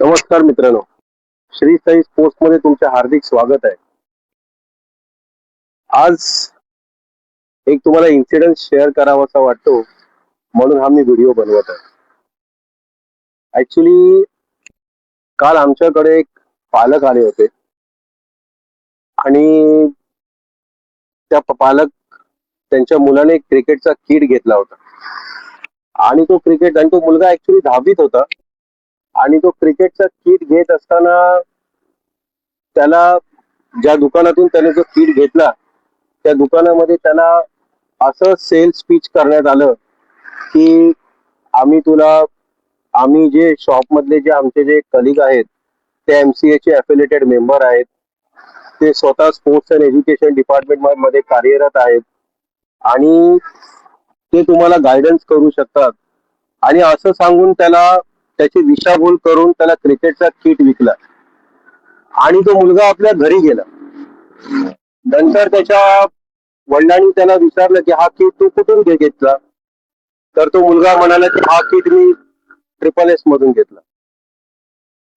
नमस्कार मित्रांनो, श्री साई स्पोर्ट्स मध्ये तुमचे हार्दिक स्वागत आहे. आज एक तुम्हाला इन्सिडेंट शेअर करावासा वाटतो म्हणून हा मी व्हिडिओ बनवत आहे. ऍक्च्युली काल आमच्याकडे एक पालक आले होते आणि त्या पालक त्यांच्या मुलाने क्रिकेटचा किट घेतला होता आणि तो मुलगा ऍक्च्युली 10वीत होता आणि तो क्रिकेटचा किट घेत असताना त्याला ज्या दुकानातून त्याने जो किट घेतला त्या दुकानामध्ये त्याला असं सेल्स पिच करण्यात आलं की आम्ही जे शॉप मधले जे आमचे जे कलिग आहेत ते MCA चे अफिलिएटेड मेंबर आहेत, ते स्वतः स्पोर्ट्स अँड एज्युकेशन डिपार्टमेंट मध्ये कार्यरत आहेत आणि ते तुम्हाला गायडन्स करू शकतात आणि असं सांगून त्याची दिशाभूल करून त्याला क्रिकेटचा किट विकला आणि तो मुलगा आपल्या घरी गेला. नंतर त्याच्या वडिलांनी त्याला विचारलं की हा किट तू कुठून घेतला, तर तो मुलगा म्हणाला की हा किट मी SSS मधून घेतला.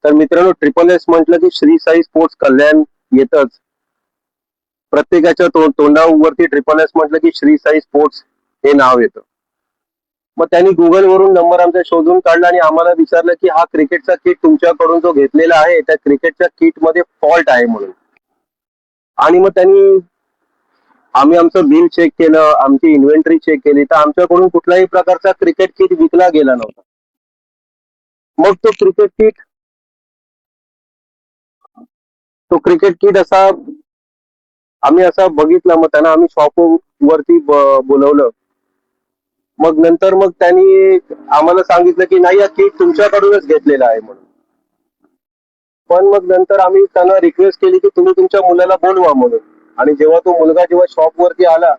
तर मित्रांनो, SSS म्हटलं की श्री साई स्पोर्ट्स कल्याण येतच. प्रत्येकाच्या तोंडावरती SSS म्हटलं की श्री साई स्पोर्ट्स हे नाव येतं. मग त्यांनी गुगल वरून नंबर आमचा शोधून काढला आणि आम्हाला विचारलं की हा क्रिकेटचा किट तुमच्याकडून जो घेतलेला आहे त्या क्रिकेटच्या किट मध्ये फॉल्ट आहे म्हणून. आणि मग आम्ही आमचं बिल चेक केलं, आमची इन्व्हेंटरी चेक केली, तर आमच्याकडून कुठल्याही प्रकारचा क्रिकेट किट विकला गेला नव्हता. मग तो क्रिकेट किट असा आम्ही असा बघितला. मग त्यांना आम्ही शॉप वरती बोलवलं. मग त्यांनी आम्हाला सांगितलं की नाही, हा किट तुमच्याकडूनच घेतलेला आहे म्हणून. पण मग नंतर आम्ही त्यांना रिक्वेस्ट केली की तुम्ही तुमच्या मुलाला बोलवा म्हणून. आणि जेव्हा तो मुलगा शॉप वरती आला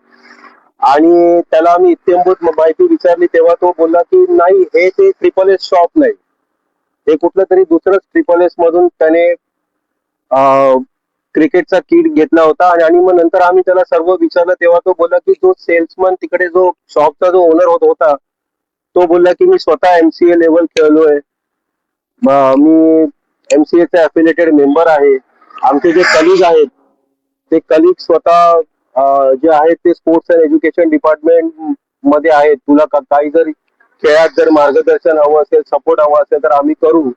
आणि त्याला आम्ही इत्यंभूत माहिती विचारली तेव्हा तो बोलला की नाही, हे ते SSS शॉप नाही, हे कुठलं तरी दुसरंच SSS मधून त्याने क्रिकेटचा किट घेतला होता. आणि मग नंतर आम्ही त्याला सर्व विचारलं तेव्हा तो बोलला की जो सेल्समन तिकडे जो शॉपचा जो ओनर होता तो बोलला की मी स्वतः MCA लेवल खेळलोय, मी MCA चे अफिलिएटेड मेंबर आहे, आमचे जे कलिग आहेत ते कलिग स्वतः जे आहेत ते स्पोर्ट्स अँड एज्युकेशन डिपार्टमेंट मध्ये आहेत. तुला काही जर खेळात जर मार्गदर्शन हवं असेल, सपोर्ट हवा असेल तर आम्ही करू.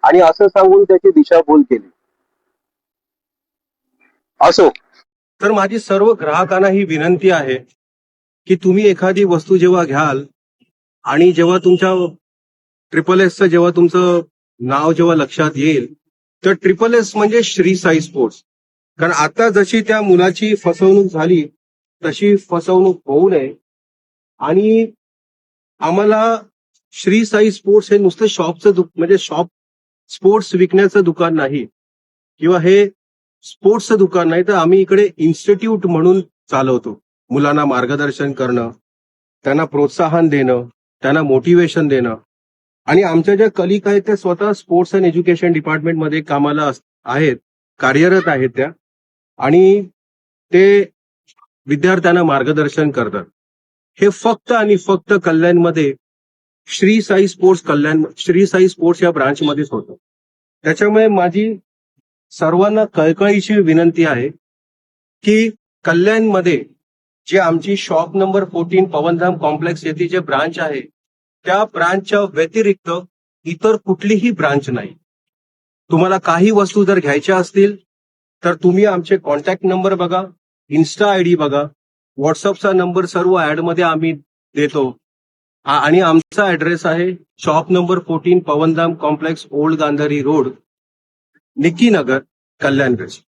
आणि असं सांगून त्याची दिशाभूल केली. असो, तर माझी सर्व ग्राहकांना ही विनंती आहे की तुम्ही एखादी वस्तू जेव्हा घ्याल आणि जेव्हा तुमच्या SSSचं जेव्हा तुमचं नाव जेव्हा लक्षात येईल तर SSS म्हणजे श्री साई स्पोर्ट्स. कारण आता जशी त्या मुलाची फसवणूक झाली तशी फसवणूक होऊ नये. आणि आम्हाला श्री साई स्पोर्ट्स हे नुसतं शॉपचं म्हणजे शॉप स्पोर्ट्स विकण्याचं दुकान नाही किंवा हे स्पोर्ट्सचं दुकान नाही, तर आम्ही इकडे इन्स्टिट्यूट म्हणून चालवतो. मुलांना मार्गदर्शन करणं, त्यांना प्रोत्साहन देणं, त्यांना मोटिवेशन देणं. आणि आमच्या ज्या कलिग आहेत त्या स्वतः स्पोर्ट्स अँड एज्युकेशन डिपार्टमेंटमध्ये कामाला आहेत, कार्यरत आहेत त्या, आणि ते विद्यार्थ्यांना मार्गदर्शन करतात. हे फक्त आणि फक्त कल्याणमध्ये श्री साई स्पोर्ट्स या ब्रांचमध्येच होतं. त्याच्यामुळे माझी सर्वांना कळकळीची विनंती आहे की कल्याणमध्ये जे आमची शॉप नंबर 14 पवनधाम कॉम्प्लेक्स येथे जे ब्रांच आहे त्या ब्रांचच्या व्यतिरिक्त इतर कुठलीही ब्रांच नाही. तुम्हाला काही वस्तू जर घ्यायच्या असतील तर तुम्ही आमचे कॉन्टॅक्ट नंबर बघा, इन्स्टा ID बघा, व्हॉट्सअपचा नंबर सर्व ऍडमध्ये आम्ही देतो. आणि आमचा ऍड्रेस आहे shop number 14 Pavandham complex, old Gandhari road, Nikki Nagar, Kalyan waste.